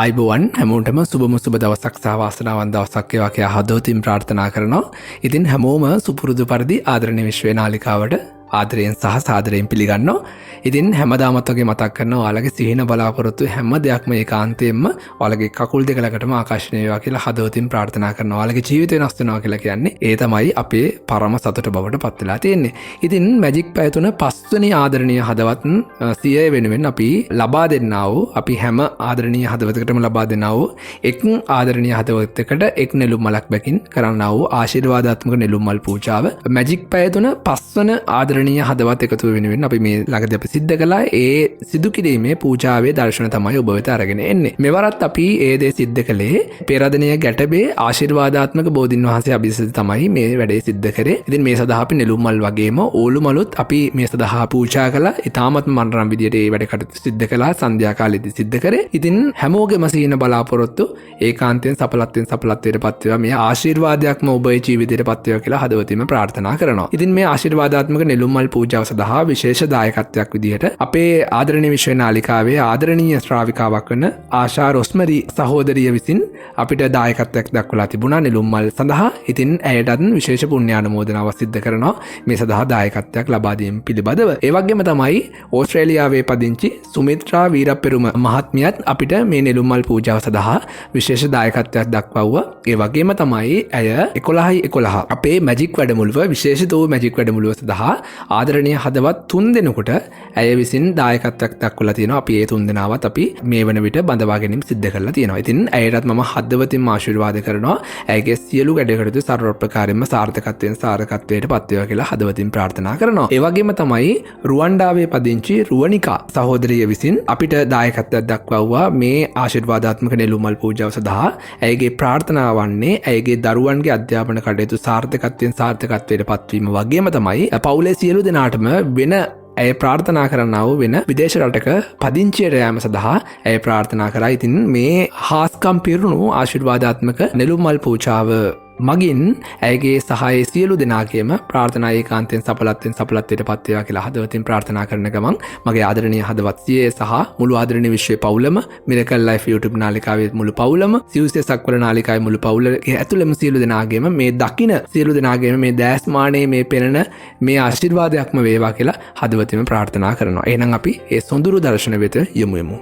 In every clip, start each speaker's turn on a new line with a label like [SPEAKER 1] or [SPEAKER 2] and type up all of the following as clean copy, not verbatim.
[SPEAKER 1] අයිබෝවන් හැමෝටම සුබම සුබ දවසක් සහ වාසනාවන්ත දවසක් වේවා කියලා හදවතින් ප්‍රාර්ථනා කරනවා. ඉතින් හැමෝම සුපුරුදු පරිදි ආදරණීය විශ්ව නාලිකාවට ආදරයෙන් සහ සාදරයෙන් පිළිගන්නවා. ඉතින් හැමදාමත් වගේ මතක් කරනවා ඔයාලගේ සිහින බලාපොරොත්තු හැම දෙයක්ම ඒකාන්තයෙන්ම ඔයාලගේ කකුල් දෙක ළඟටම ආකර්ෂණය වේවා කියලා හදවතින් ප්‍රාර්ථනා කරනවා. ඔයාලගේ ජීවිතය වෙනස් වෙනවා කියලා කියන්නේ ඒ තමයි අපේ පරම සතුට බවට පත් වෙලා තියෙන්නේ. ඉතින් මැජික් පැය තුන පස්වෙනි ආදරණීය හදවත් සියය වෙනුවෙන් අපි ලබා දෙන්නා වූ අපි හැම ආදරණීය හදවතකටම ලබා දෙන්නා වූ එක් ආදරණීය හදවතකට එක් නෙළුම් මලක් බැකින් කරන්නා වූ ආශිර්වාදාත්මක නෙළුම් මල් පූජාව මැජික් පැය තුන පස්වන ආදරණීය හදවත් එකතු වෙනුවෙන් අපි මේ ළඟදී අපි සිද්ධ කළා. ඒ සිදු කිරීමේ පූජාවේ දර්ශන තමයි ඔබ වෙත අරගෙන එන්නේ. මෙවරත් අපි ඒ දේ සිද්ධ කළේ පෙරදෙනිය ගැටබේ ආශිර්වාදාත්මක බෝධින් වහන්සේ අභිෂේක තමයි මේ වැඩේ සිද්ධ කරේ. ඉතින් මේ සඳහා අපි නෙළුම් මල් වගේම ඕලු මලුත් අපි මේ සඳහා පූජා කළා. ඊටාමත් මනරම් විදියට මේ වැඩ කටයුතු සිද්ධ කළා. සන්ධ්‍යා කාලෙදී සිද්ධ කරේ. ඉතින් හැමෝගෙම සීන බලාපොරොත්තු ඒකාන්තයෙන් සඵලත්වයට පත් වේවා. මේ ආශිර්වාදයක්ම ඔබේ ජීවිතයට පත් වේවා කියලා හදවතින්ම ප්‍රාර්ථනා කරනවා. ඉතින් මේ ආශිර්වාදාත්මක නෙළුම් මල් පූජාව සඳහා විශේෂ දායකත්වයක් විදිහට අපේ ආදරණීය විශ්ව නාලිකාවේ ආදරණීය ශ්‍රාවිකාවක් වන ආශා රොස්මරි සහෝදරිය විසින් අපිට දායකත්වයක් දක්වලා තිබුණා නෙළුම් මල් සඳහා. ඉතින් ඇයටත් විශේෂ පුණ්‍යානුමෝදනාවක් සිද්ධ කරනවා මේ සඳහා දායකත්වයක් ලබා දීම පිළිබඳව. ඒ වගේම තමයි ඕස්ට්‍රේලියාවේ පදිංචි සුමිත්‍රා වීරපෙරුම මහත්මියත් අපිට මේ නෙළුම් මල් පූජාව සඳහා විශේෂ දායකත්වයක් දක්වවුවා. ඒ වගේම තමයි ඇය 11 අපේ මැජික් වැඩමුළුව විශේෂිත වූ මැජික් වැඩමුළුව සඳහා ආදරණීය හදවත් 3 දෙනෙකුට ඇය විසින් දායකත්වයක් දක්වලා තියෙනවා. අපි ඒ 3 දෙනාවත් අපි මේ වන විට බඳවා ගැනීම සිද්ධ කරලා තියෙනවා. ඉතින් ඇයටත් මම හදවතින්ම ආශිර්වාද කරනවා. ඇයගේ සියලු වැඩකටයුතු සර්වෝපකාරයෙන්ම සාර්ථකත්වයට පත් වේවා කියලා හදවතින් ප්‍රාර්ථනා කරනවා. ඒ වගේම තමයි රුවන්ඩාවේ පදිංචි රුවනිකා සහෝදරිය විසින් අපිට දායකත්වයක් දක්වවුවා මේ ආශිර්වාදාත්මක නෙළුම් මල් පූජාව සඳහා. ඇයගේ ප්‍රාර්ථනාව වන්නේ ඇයගේ දරුවන්ගේ අධ්‍යාපන කටයුතු සාර්ථකත්වයට පත්වීම වගේම තමයි පවුලේ සියලු දෙනාටම වෙන ඇය ප්‍රාර්ථනා කරන්නා වූ වෙන විදේශ රටක පදිංචියට යාම සඳහා ඇය ප්‍රාර්ථනා කරා. ඉතින් මේ හාස්කම් පිරුණු ආශිර්වාදාත්මක නෙළුම් මල් පූජාව මගින් ඇයගේ සහාය සියලු දෙනාගේම ප්‍රාර්ථනා ඒකාන්තයෙන් සඵලත්වයට පත් වේවා කියලා හදවතින් ප්‍රාර්ථනා කරන ගමන් මගේ ආදරණීය හදවත් සියය සහ මුළු ආදරණීය විශ්වයේ පවුලම මිරකල් ලයිෆ් YouTube නාලිකාවේ මුළු පවුලම සිව්සේ සක්වල නාලිකාවේ මුළු පවුලගේ ඇතුළෙම සියලු දෙනාගේම මේ දකින සියලු දෙනාගේම මේ දැස්මානයේ මේ පෙනෙන මේ ආශිර්වාදයක්ම වේවා කියලා හදවතින්ම ප්‍රාර්ථනා කරනවා. එහෙනම් අපි ඒ සොඳුරු දර්ශන වෙත යමු.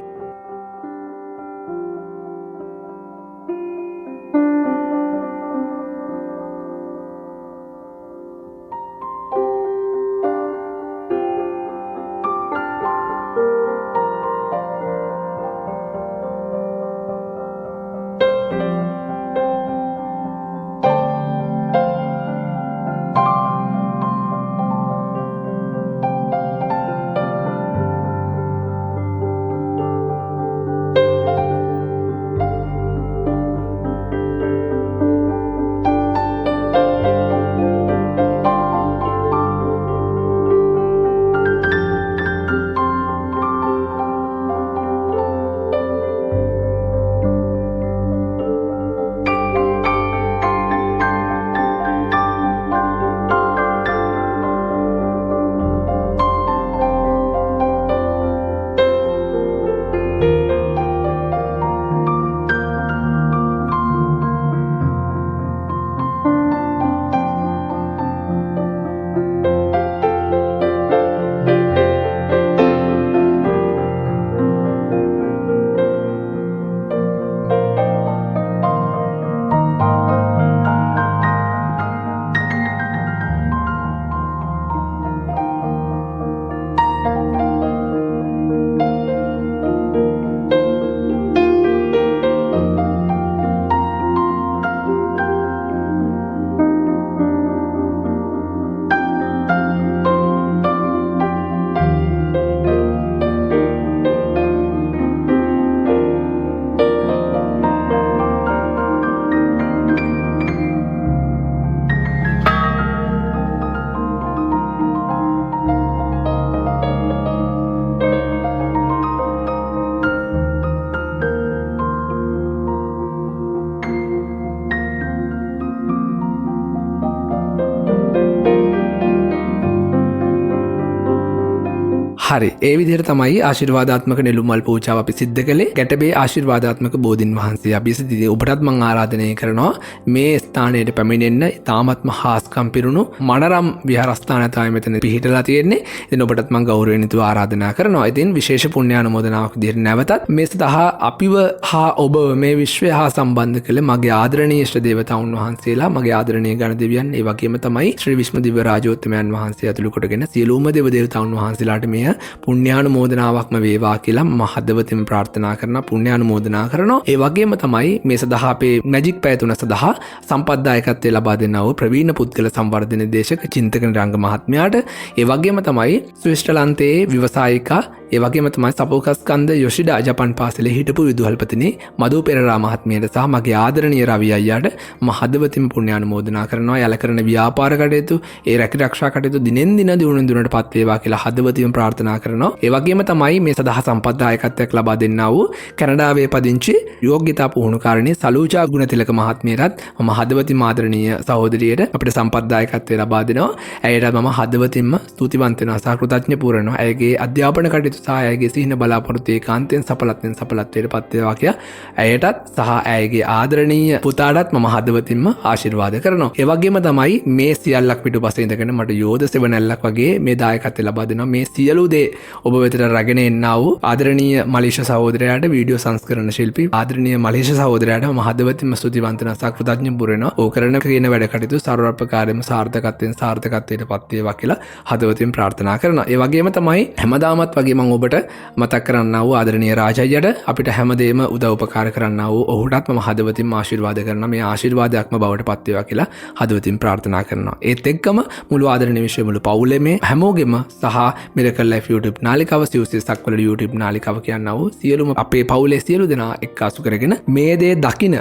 [SPEAKER 1] හරි ඒ විදිහට තමයි ආශිර්වාදාත්මක නෙළුම් මල් පූජාව අපි සිද්ධ කළේ. ගැටබේ ආශිර්වාදාත්මක බෝධින් වහන්සේ අපි සිද්ධ ඔබටත් මම ආරාධනය කරනවා මේ ස්ථානයට පැමිණෙන්න. තාමත්ම හාස්කම් පිරුණු මනරම් විහාරස්ථානය තමයි මෙතන පිහිටලා තියෙන්නේ. ඉතින් ඔබටත් මම ගෞරවයෙන් යුතුව ආරාධනා කරනවා. ඉතින් විශේෂ පුණ්‍යානුමෝදනාවක් විදිහට නැවතත් මේ සඳහා අපිව හා ඔබ මේ විශ්වය හා සම්බන්ධ කළ මගේ ආදරණීය ශ්‍රී දේවතාවුන් වහන්සේලා, මගේ ආදරණීය ගණ දෙවියන්, ඒ වගේම තමයි ශ්‍රී විෂ්ණු දිව්‍ය රාජෝත්තමයන් වහන්සේ ඇතුළු කොටගෙන සියලුම දේව දේවතාවුන් වහන්සේලාට මෙය පුණ්‍යානුමෝදනාවක්ම වේවා කියලා මම හදවතින්ම ප්‍රාර්ථනා කරනවා, පුණ්‍යානුමෝදනා කරනවා. ඒ වගේම තමයි මේ සඳහා අපේ මැජික් පැය 3 සඳහා සම්පත්දායකත්වයේ ලබා දෙනා වූ ප්‍රවීණ පුද්ගල සංවර්ධන දේශක චින්තක නිරංග මහත්මයාට, ඒ වගේම තමයි ස්විස්ටර්ලන්තයේ ව්‍යවසායිකා, ඒ වගේම තමයි සපෝකස්කන්ද යොෂිඩා ජපන් පාසලේ හිටපු විදුහල්පතිනි මදු පෙරේරා මහත්මියට සහ මගේ ආදරණීය රවි අයියාට මම හදවතින්ම පුණ්‍යානුමෝදනා කරනවා. යාල කරන ව්‍යාපාර කටයුතු, ඒ රැකිරක්ෂා කටයුතු දිනෙන් දින දියුණුවෙන් දියුණුවට පත් වේවා කියලා හදවතින්ම ප්‍රාර්ථනා කරනවා. ඒ වගේම තමයි මේ සදා සම්පත්දායකත්වයක් ලබා දෙන්නා වූ කැනඩාවේ පදිංචි යෝග්‍යතා පුහුණුකාරිණී සලූජා ගුණතිලක මහත්මියටත් මම හදවතින්ම ආදරණීය සහෝදරියට අපිට සම්පත්දායකත්වය ලබා දෙනවා. ඇයට මම හදවතින්ම ස්තුතිවන්ත වෙනවා සහ කෘතඥ පුරනවා. ඇයගේ අධ්‍යාපන කටයුතු සහ ඇයගේ සිහින බලාපොරොත්තු ඒකාන්තයෙන් සඵලත්වයට පත් වේවා කියලා ඇයටත් සහ ඇයගේ ආදරණීය පුතාටත් මම හදවතින්ම ආශිර්වාද කරනවා. ඒ වගේම තමයි මේ සියල්ලක් පිටුපස ඉඳගෙන මට යෝධ සෙවණැල්ලක් වගේ මේ දායකත්වය ලබා දෙනවා. මේ සියලු දේ ඔබ වෙතට රැගෙන එන්නා වූ ආදරණීය මලීෂ සහෝදරයාට, වීඩියෝ සංස්කරණ ශිල්පී ආදරණීය මලීෂ සහෝදරයාට මම හදවතින්ම ස්තුතිවන්ත වෙනවා සහ කෘතඥ පුරනවා. ඕ කරන කියන වැඩ කටයුතු සර්වප්‍රකාරයෙන්ම සාර්ථකත්වයට පත් වේවා කියලා හදවතින් ප්‍රාර්ථනා කරනවා. ඒ වගේම තමයි හැමදාමත් වගේ මම ඔබට මතක් කරන්නා වූ ආදරණීය රාජయ్యට අපිට හැමදේම උදව් උපකාර කරන්නා වූ ඔහුටත් මම හදවතින්ම ආශිර්වාද කරනවා. මේ ආශිර්වාදයක්ම බවට පත් වේවා කියලා හදවතින් ප්‍රාර්ථනා කරනවා. ඒත් එක්කම මුළු ආදරණීය විශ්වය මුළු පවුලේම හැමෝගෙම සහ මිරකල් ලයිෆ් YouTube නාලිකාව සිව්සිස්සක් වල YouTube නාලිකාව කියනවා වූ සියලුම අපේ පවුලේ සියලු දෙනා එක්කාසු කරගෙන මේ දේ දකින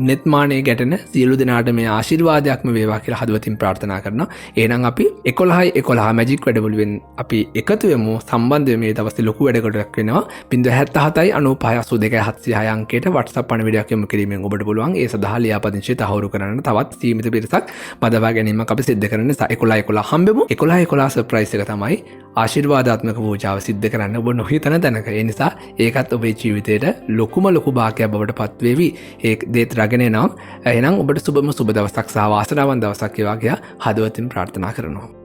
[SPEAKER 1] නෙත්මානයේ ගැටෙන සියලු දෙනාට මේ ආශිර්වාදයක්ම වේවා කියලා හදවතින් ප්‍රාර්ථනා කරනවා. එහෙනම් අපි 11 මැජික් වැඩමුළුවෙන් අපි එකතු වෙමු. සම්බන්ධ වෙමු. මේ දවස්වල ලොකු වැඩකටක් වෙනවා. 077 95 706 අංකයට WhatsApp පණිවිඩයක් යොමු කිරීමෙන් ඔබට පුළුවන් ඒ සඳහා ලියාපදිංචි තහවුරු කරන්න තවත් සීමිත පිරිසක් බදවා ගැනීමක් අපි සිද්ධ කරන නිසා 11 හම්බෙමු. 11 සර්ප්‍රයිස් එක තමයි ආශිර්වාදාත්මක පූජාව සිද්ධ කරන්න ඔබ නොහිතන තැනක. ඒ නිසා ඒකත් ඔබේ ජීවිතේට ලොකුම ලොකු භාගයක් බවට පත් වේවි. ඒ දේත් රැගෙන නම් එහෙනම් ඔබට සුබම සුබ දවසක් සහ වාසනාවන්ත දවසක් වේවා කියලා හදවතින් ප්‍රාර්ථනා කරනවා.